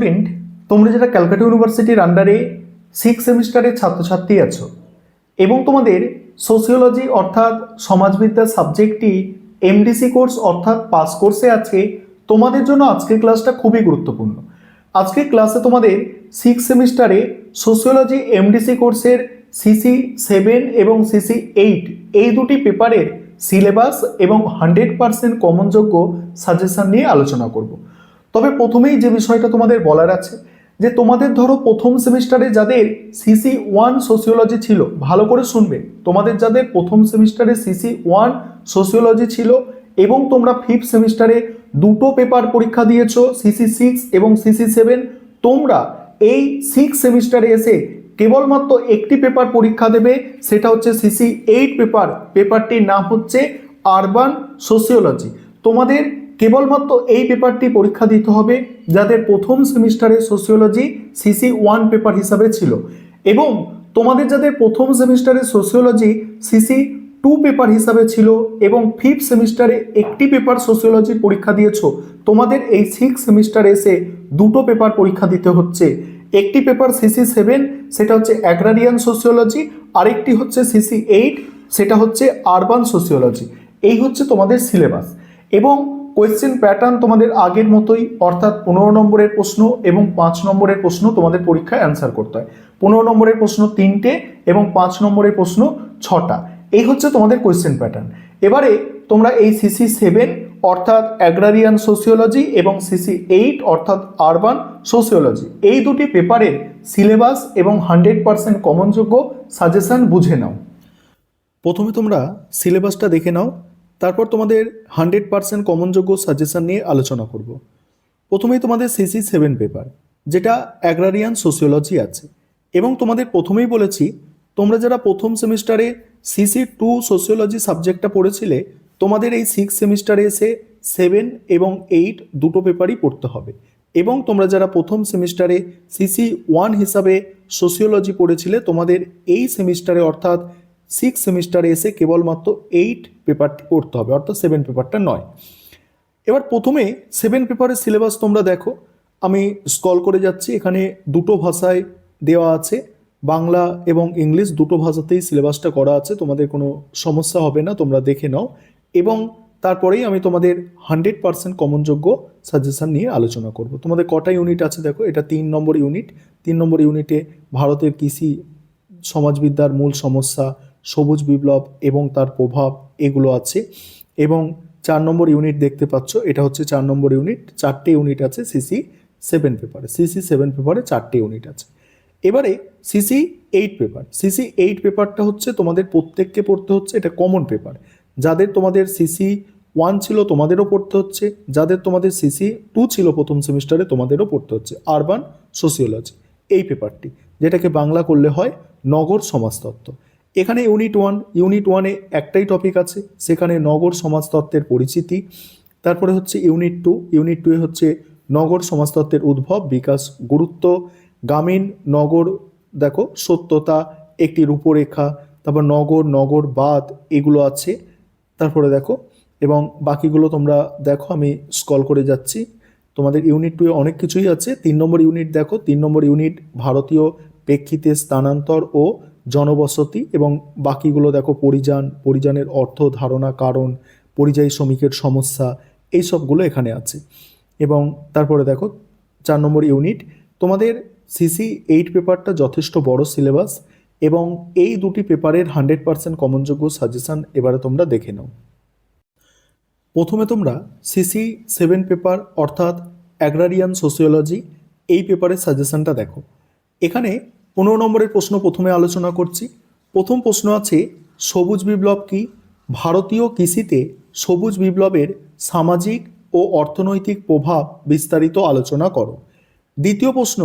Student, তোমরা যারা ক্যালকাটা ইউনিভার্সিটির আন্ডারে 6 সেমিস্টারের ছাত্রছাত্রী আছো এবং তোমাদের সোশিওলজি অর্থাৎ সমাজবিদ্যা সাবজেক্টটি এমডিসি কোর্স অর্থাৎ পাস কোর্সে আছে, তোমাদের জন্য আজকের ক্লাসটা খুবই গুরুত্বপূর্ণ। আজকের ক্লাসে তোমাদের 6 সেমিস্টারে সোশিওলজি এমডিসি কোর্সের সিসি 7 এবং সিসি 8 এই দুটি পেপারের সিলেবাস এবং 100% কমনযোগ্য সাজেশন নিয়ে আলোচনা করব। তবে প্রথমেই যে বিষয়টা তোমাদের বলার আছে যে তোমাদের ধরো প্রথম সেমিস্টারে যাদের সিসি 1 সোশিওলজি ছিল, ভালো করে শুনবে, তোমাদের যাদের প্রথম সেমিস্টারে সিসি 1 সোশিওলজি ছিল এবং তোমরা 5th সেমিস্টারে দুটো পেপার পরীক্ষা দিয়েছো সিসি 6 এবং সিসি 7, তোমরা এই 6 সেমিস্টারে এসে কেবলমাত্র একটি পেপার পরীক্ষা দেবে, সেটা হচ্ছে সিসি 8 পেপারটির নাম হচ্ছে আরবান সোশিওলজি। তোমাদের কেবলমাত্র এই পেপারটি পরীক্ষা দিতে হবে যাদের প্রথম সেমিস্টারে সোশিওলজি সিসি 1 পেপার হিসাবে ছিল, এবং তোমাদের যাদের প্রথম সেমিস্টারে সোশিওলজি সিসি 2 পেপার হিসাবে ছিল এবং 5th সেমিস্টারে একটি পেপার সোশিওলজির পরীক্ষা দিয়েছো, তোমাদের এই 6 সেমিস্টারে এসে দুটো পেপার পরীক্ষা দিতে হচ্ছে। একটি পেপার সিসি 7, সেটা হচ্ছে অ্যাগ্রারিয়ান সোশিওলজি, আরেকটি হচ্ছে সিসি 8, সেটা হচ্ছে আরবান সোশিওলজি। এই হচ্ছে তোমাদের সিলেবাস এবং কোয়েশ্চেন প্যাটার্ন তোমাদের আগের মতোই, অর্থাৎ 15 নম্বরের প্রশ্ন এবং 5 নম্বরের প্রশ্ন তোমাদের পরীক্ষায় অ্যান্সার করতে হয়। 15 নম্বরের প্রশ্ন 3টে এবং 5 নম্বরের প্রশ্ন 6টা। এই হচ্ছে তোমাদের কোয়েশ্চেন প্যাটার্ন। এবারে তোমরা এই সিসি 7 অর্থাৎ অ্যাগ্রারিয়ান সোশিওলজি এবং সিসি 8 অর্থাৎ আরবান সোশিওলজি এই দুটি পেপারের সিলেবাস এবং 100% কমনযোগ্য সাজেশন বুঝে নাও। প্রথমে তোমরা সিলেবাসটা দেখে নাও, তারপর তোমাদের 100% কমনযোগ্য সাজেশন নিয়ে আলোচনা করব। প্রথমেই তোমাদের সিসি 7 পেপার, যেটা অ্যাগ্রারিয়ান সোশিওলজি আছে, এবং তোমাদের প্রথমেই বলেছি তোমরা যারা প্রথম সেমিস্টারে সিসি 2 সোশিওলজি সাবজেক্টটা পড়েছিলে, তোমাদের এই 6 সেমিস্টারে এসে 7 এবং 8 দুটো পেপারই পড়তে হবে, এবং তোমরা যারা প্রথম সেমিস্টারে সিসি 1 হিসাবে সোশিওলজি পড়েছিলে, তোমাদের এই সেমিস্টারে অর্থাৎ 6 সেমিস্টারে এসে কেবলমাত্র 8 পেপারটি পড়তে হবে, অর্থাৎ 7 পেপারটা নয়। এবার প্রথমে 7 পেপারের সিলেবাস তোমরা দেখো, আমি স্ক্রল করে যাচ্ছি, এখানে দুটো ভাষায় দেওয়া আছে, বাংলা এবং ইংলিশ দুটো ভাষাতেই সিলেবাসটা করা আছে, তোমাদের কোনো সমস্যা হবে না, তোমরা দেখে নাও। এবং তারপরেই আমি তোমাদের 100% কমনযোগ্য সাজেশন নিয়ে আলোচনা করব। তোমাদের কটা ইউনিট আছে দেখো, এটা 3 নম্বর ইউনিট। 3 নম্বর ইউনিটে ভারতের কৃষি সমাজবিদ্যার মূল সমস্যা, সবুজ বিপ্লব এবং তার প্রভাব, এগুলো আছে। এবং 4 নম্বর ইউনিট দেখতে পাচ্ছ, এটা হচ্ছে 4 নম্বর ইউনিট। 4টে ইউনিট আছে সিসি 7 পেপারে। সিসি 7 পেপারে 4টে ইউনিট আছে। এবারে সিসি 8 পেপার। সিসি 8 পেপারটা হচ্ছে তোমাদের প্রত্যেককে পড়তে হচ্ছে, এটা কমন পেপার। যাদের তোমাদের সিসি 1 ছিল তোমাদেরও পড়তে হচ্ছে, যাদের তোমাদের সিসি 2 ছিল প্রথম সেমিস্টারে তোমাদেরও পড়তে হচ্ছে আরবান সোশিওলজি এই পেপারটি, যেটাকে বাংলা করলে হয় নগর সমাজতত্ত্ব। এখানে ইউনিট 1-এ একটাই টপিক আছে, সেখানে নগর সমাজতত্ত্বের পরিচিতি। তারপরে হচ্ছে ইউনিট 2-এ হচ্ছে নগর সমাজতত্ত্বের উদ্ভব, বিকাশ, গুরুত্ব, গ্রামীণ নগর দেখো, সত্যতা, একটি রূপরেখা, তারপর নগরবাদ, এগুলো আছে। তারপরে দেখো, এবং বাকিগুলো তোমরা দেখো, আমি স্ক্রল করে যাচ্ছি। তোমাদের ইউনিট 2-এ অনেক কিছুই আছে। 3 নম্বর ইউনিট দেখো, 3 নম্বর ইউনিট ভারতীয় প্রেক্ষিতে স্থানান্তর ও জনবসতি, এবং বাকিগুলো দেখো পরিযানের অর্থ, ধারণা, কারণ, পরিযায়ী শ্রমিকের সমস্যা, এই সবগুলো এখানে আছে। এবং তারপরে দেখো 4 নম্বর ইউনিট। তোমাদের সিসি 8 পেপারটা যথেষ্ট বড় সিলেবাস, এবং এই দুটি পেপারের 100% কমনযোগ্য সাজেশন এবারে তোমরা দেখে নাও। প্রথমে তোমরা সিসি 7 পেপার অর্থাৎ অ্যাগ্রারিয়ান সোশিওলজি এই পেপারের সাজেশনটা দেখো। এখানে 15 নম্বরের প্রশ্ন প্রথমে আলোচনা করছি। প্রথম প্রশ্ন আছে, সবুজ বিপ্লব কি? ভারতীয় কৃষিতে সবুজ বিপ্লবের সামাজিক ও অর্থনৈতিক প্রভাব বিস্তারিত আলোচনা করো। দ্বিতীয় প্রশ্ন,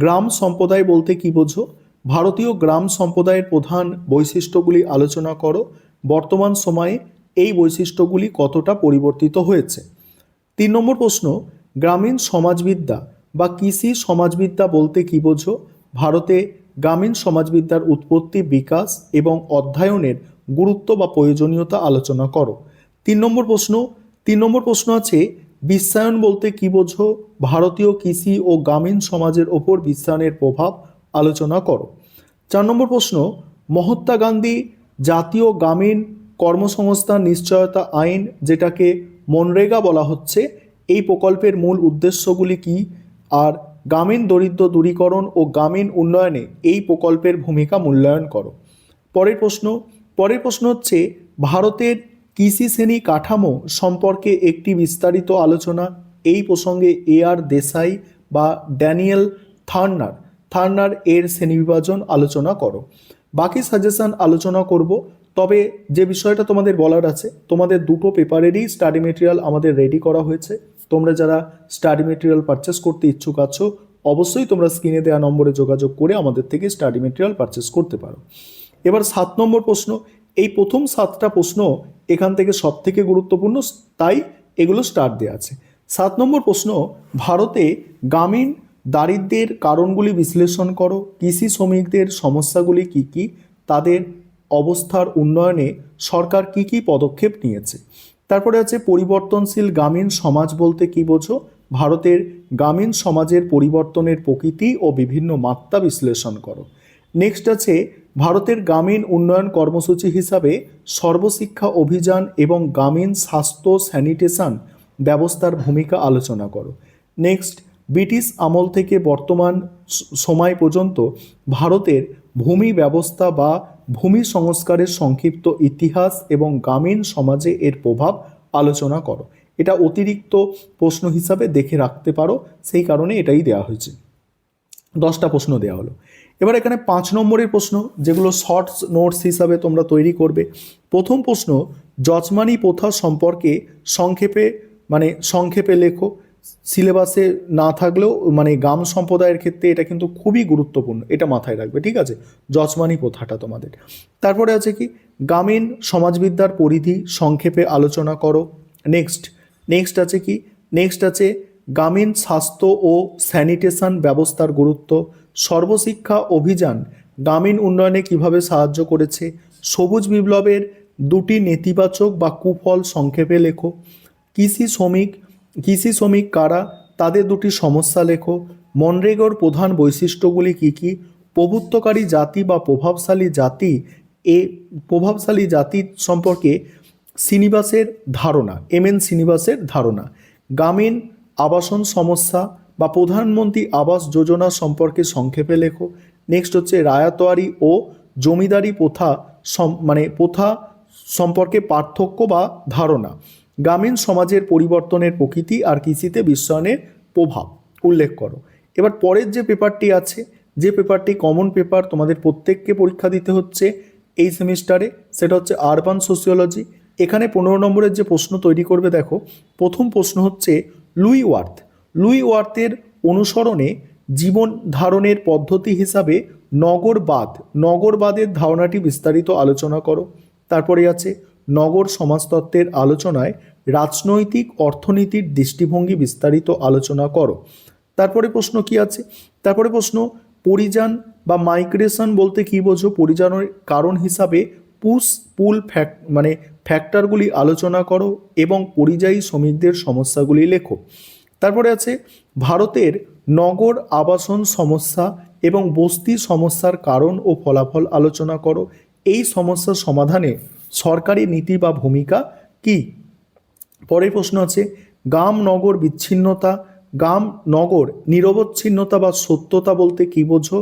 গ্রাম সম্প্রদায় বলতে কি বোঝো? ভারতীয় গ্রাম সম্প্রদায়ের প্রধান বৈশিষ্ট্যগুলি আলোচনা করো। বর্তমান সময়ে এই বৈশিষ্ট্যগুলি কতটা পরিবর্তিত হয়েছে। 3 নম্বর প্রশ্ন, গ্রামীণ সমাজবিদ্যা বা কৃষি সমাজবিদ্যা বলতে কি বোঝো? ভারতে গ্রামীণ সমাজবিদ্যার উৎপত্তি, বিকাশ এবং অধ্যয়নের গুরুত্ব বা প্রয়োজনীয়তা আলোচনা করো। 3 নম্বর প্রশ্ন আছে, বিশ্বায়ন বলতে কি বোঝো? ভারতীয় কৃষি ও গ্রামীণ সমাজের ওপর বিশ্বায়নের প্রভাব আলোচনা করো। 4 নম্বর প্রশ্ন, মহাত্মা গান্ধী জাতীয় গ্রামীণ কর্মসংস্থান নিশ্চয়তা আইন, যেটাকে মনরেগা বলা হচ্ছে, এই প্রকল্পের মূল উদ্দেশ্যগুলি কি? আর গ্রামীণ দরিদ্র দূরীকরণ ও গ্রামীণ উন্নয়নে এই প্রকল্পের ভূমিকা মূল্যায়ন করো। পরের প্রশ্ন হচ্ছে ভারতের কৃষি শ্রেণী কাঠামো সম্পর্কে একটি বিস্তারিত আলোচনা। এই প্রসঙ্গে আর দেশাই বা ড্যানিয়েল থার্নার এর শ্রেণীবিভাজন আলোচনা করো। বাকি সাজেশন আলোচনা করব, তবে যে বিষয়টা তোমাদের বলার আছে, তোমাদের দুটো পেপারেরই স্টাডি মেটেরিয়াল আমাদের রেডি করা হয়েছে। তোমরা যারা স্টাডি মেটেরিয়াল পারচেস করতে ইচ্ছুক আছো, অবশ্যই তোমরা স্ক্রিনে দেওয়া নম্বরে যোগাযোগ করে আমাদের থেকে স্টাডি মেটেরিয়াল পারচেস করতে পারো। এবার 7 নম্বর প্রশ্ন, এই প্রথম 7টা প্রশ্ন এখান থেকে সব থেকে গুরুত্বপূর্ণ, তাই এগুলো স্টার দেওয়া আছে। 7 নম্বর প্রশ্ন, ভারতে গ্রামীণ দারিদ্র্যের কারণগুলি বিশ্লেষণ করো। কৃষি শ্রমিকদের সমস্যাগুলি কি কি? তাদের অবস্থার উন্নয়নে সরকার কি কি পদক্ষেপ নিয়েছে? তারপরে আছে পরিবর্তনশীল গ্রামীণ সমাজ বলতে কি বোঝো? ভারতের গ্রামীণ সমাজের পরিবর্তনের প্রকৃতি ও বিভিন্ন মাত্রা বিশ্লেষণ করো। নেক্সট আছে ভারতের গ্রামীণ উন্নয়ন কর্মসূচি হিসাবে সর্বশিক্ষা অভিযান এবং গ্রামীণ স্বাস্থ্য স্যানিটেশন ব্যবস্থার ভূমিকা আলোচনা করো। নেক্সট, ব্রিটিশ আমল থেকে বর্তমান সময় পর্যন্ত ভারতের ভূমি ব্যবস্থা বা ভূমি সংস্কারের সংক্ষিপ্ত ইতিহাস এবং গ্রামীণ সমাজে এর প্রভাব আলোচনা করো। এটা অতিরিক্ত প্রশ্ন হিসাবে দেখে রাখতে পারো, সেই কারণে এটাই দেওয়া হয়েছে। 10টা প্রশ্ন দেওয়া হলো। এবার এখানে 5 নম্বরের প্রশ্ন, যেগুলো শর্টস নোটস হিসাবে তোমরা তৈরি করবে। প্রথম প্রশ্ন, যজমানি প্রথা সম্পর্কে সংক্ষেপে লেখো। সিলেবাসে না থাকলেও গ্রাম সম্প্রদায়ের ক্ষেত্রে এটা কিন্তু খুবই গুরুত্বপূর্ণ, এটা মাথায় রাখবে, ঠিক আছে? যজমানি প্রথাটা তোমাদের। তারপরে আছে কি, গ্রামীণ সমাজবিদ্যার পরিধি সংক্ষেপে আলোচনা করো। নেক্সট আছে কি, নেক্সট আছে গ্রামীণ স্বাস্থ্য ও স্যানিটেশন ব্যবস্থার গুরুত্ব। সর্বশিক্ষা অভিযান গ্রামীণ উন্নয়নে কিভাবে সাহায্য করেছে? সবুজ বিপ্লবের 2টি নেতিবাচক বা কুফল সংক্ষেপে লেখো। কৃষি শ্রমিক কারা? তাদের 2টি সমস্যা লেখো। মনরেগার প্রধান বৈশিষ্ট্যগুলি কি কি? প্রভুত্বকারী জাতি বা প্রভাবশালী জাতি সম্পর্কে শ্রীনিবাসের ধারণা, শ্রীনিবাসের ধারণা। গ্রামীণ আবাসন সমস্যা বা প্রধানমন্ত্রী আবাস যোজনা সম্পর্কে সংক্ষেপে লেখো। নেক্সট হচ্ছে রায়তওয়ারি ও জমিদারি প্রথা সম্পর্কে পার্থক্য বা ধারণা। গ্রামীণ সমাজের পরিবর্তনের প্রকৃতি আর কৃষিতে বিশ্বায়নের প্রভাব উল্লেখ করো। এবার পরের যে পেপারটি আছে, যে পেপারটি কমন পেপার, তোমাদের প্রত্যেককে পরীক্ষা দিতে হচ্ছে এই সেমিস্টারে, সেটা হচ্ছে আরবান সোসিওলজি। এখানে 15 নম্বরের যে প্রশ্ন তৈরি করবে, দেখো প্রথম প্রশ্ন হচ্ছে লুই ওয়ার্থের অনুসরণে জীবন ধারণের পদ্ধতি হিসাবে নগরবাদের ধারণাটি বিস্তারিত আলোচনা করো। তারপরে আছে নগর সমাজতত্ত্বের আলোচনায় রাজনৈতিক অর্থনীতির দৃষ্টিভঙ্গি বিস্তারিত আলোচনা করো। তারপরে প্রশ্ন কি আছে? তারপরে প্রশ্ন, পরিযান বা মাইগ্রেশন বলতে কি বোঝো? পরিযানের কারণ হিসাবে পুল ফ্যাক্টরগুলি আলোচনা করো এবং পরিযায়ী শ্রমিকদের সমস্যাগুলি লেখো। তারপরে আছে ভারতের নগর আবাসন সমস্যা এবং বস্তি সমস্যার কারণ ও ফলাফল আলোচনা করো। এই সমস্যার সমাধানে সরকারি নীতি বা ভূমিকা কি? পরের প্রশ্ন আছে গ্রাম নগর বিচ্ছিন্নতা, গ্রাম নগর নিরবচ্ছিন্নতা বা সত্যতা বলতে কি বোঝো?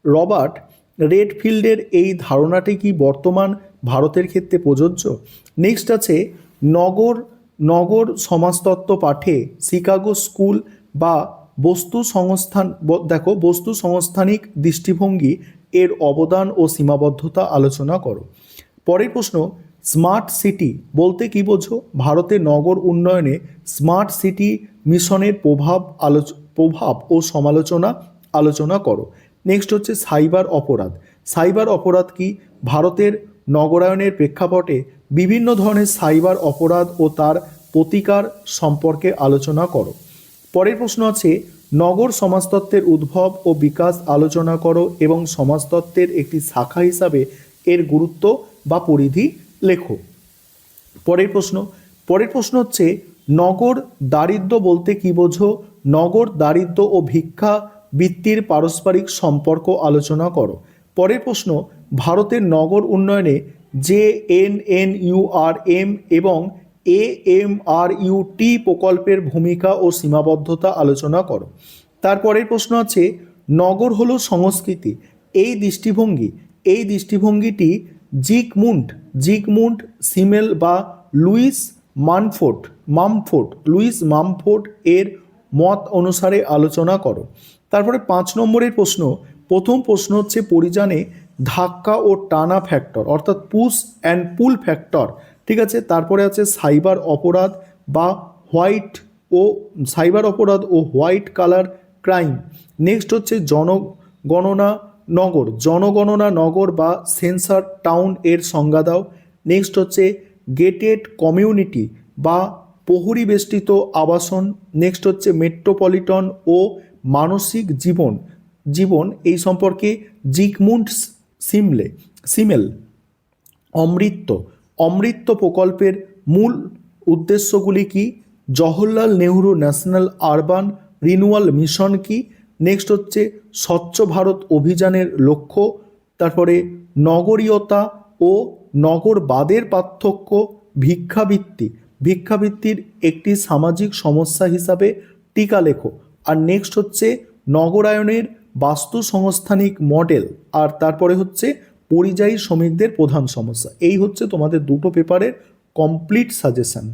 রবার্ট রেডফিল্ডের এই ধারণাটি কি বর্তমান ভারতের ক্ষেত্রে প্রযোজ্য? নেক্সট আছে নগর সমাজতত্ত্ব পাঠে শিকাগো স্কুল বা বস্তু সংস্থানিক দৃষ্টিভঙ্গি এর অবদান ও সীমাবদ্ধতা আলোচনা করো। পরের প্রশ্ন, স্মার্ট সিটি বলতে কি বোঝো? ভারতের নগর উন্নয়নে স্মার্ট সিটি মিশনের প্রভাব ও সমালোচনা আলোচনা করো। নেক্সট হচ্ছে সাইবার অপরাধ কি? ভারতের নগরায়নের প্রেক্ষাপটে বিভিন্ন ধরনের সাইবার অপরাধ ও তার প্রতিকার সম্পর্কে আলোচনা করো। পরের প্রশ্ন আছে নগর সমাজতত্ত্বের উদ্ভব ও বিকাশ আলোচনা করো এবং সমাজতত্ত্বের একটি শাখা হিসাবে এর গুরুত্ব বা পরিধি লেখো। পরের প্রশ্ন হচ্ছে নগর দারিদ্র্য বলতে কি বোঝো? নগর দারিদ্র্য ও ভিক্ষা বৃত্তির পারস্পরিক সম্পর্ক আলোচনা করো। পরের প্রশ্ন, ভারতের নগর উন্নয়নে JNNURM এবং AMRUT প্রকল্পের ভূমিকা ও সীমাবদ্ধতা আলোচনা করো। তারপরের প্রশ্ন আছে, নগর হলো সংস্কৃতি। এই দৃষ্টিভঙ্গিটি জিগমুন্ড সিমেল বা লুইস মামফোর্ড এর মত অনুসারে আলোচনা করো। তারপরে 5 নম্বরের প্রশ্ন, প্রথম প্রশ্ন হচ্ছে পরিযানে ধাক্কা ও টানা ফ্যাক্টর অর্থাৎ পুশ অ্যান্ড পুল ফ্যাক্টর, ঠিক আছে। তারপরে আছে সাইবার অপরাধ ও হোয়াইট কালার ক্রাইম। নেক্সট হচ্ছে জনগণনা নগর বা সেন্সার টাউন এর সংজ্ঞা দাও। নেক্সট হচ্ছে গেটেড কমিউনিটি বা প্রহরীবেষ্টিত আবাসন। নেক্সট হচ্ছে মেট্রোপলিটন ও মানসিক জীবন এই সম্পর্কে জিগমুন্ড সিমেল। অমৃত প্রকল্পের মূল উদ্দেশ্যগুলি কি? Jawaharlal Nehru national urban renewal mission কি? নেক্সট হচ্ছে স্বচ্ছ ভারত অভিযানের লক্ষ্য। তারপরে নগরীয়তা ও নগরবাদের পার্থক্য। ভিক্ষাবৃত্তির একটি সামাজিক সমস্যা হিসাবে টিকা লেখো। আর নেক্সট হচ্ছে নগরায়নের বাস্তু সংস্থানিক মডেল। আর তারপরে হচ্ছে পরিযায়ী শ্রমিকদের প্রধান সমস্যা। এই হচ্ছে তোমাদের দুটো পেপারের কমপ্লিট সাজেশন।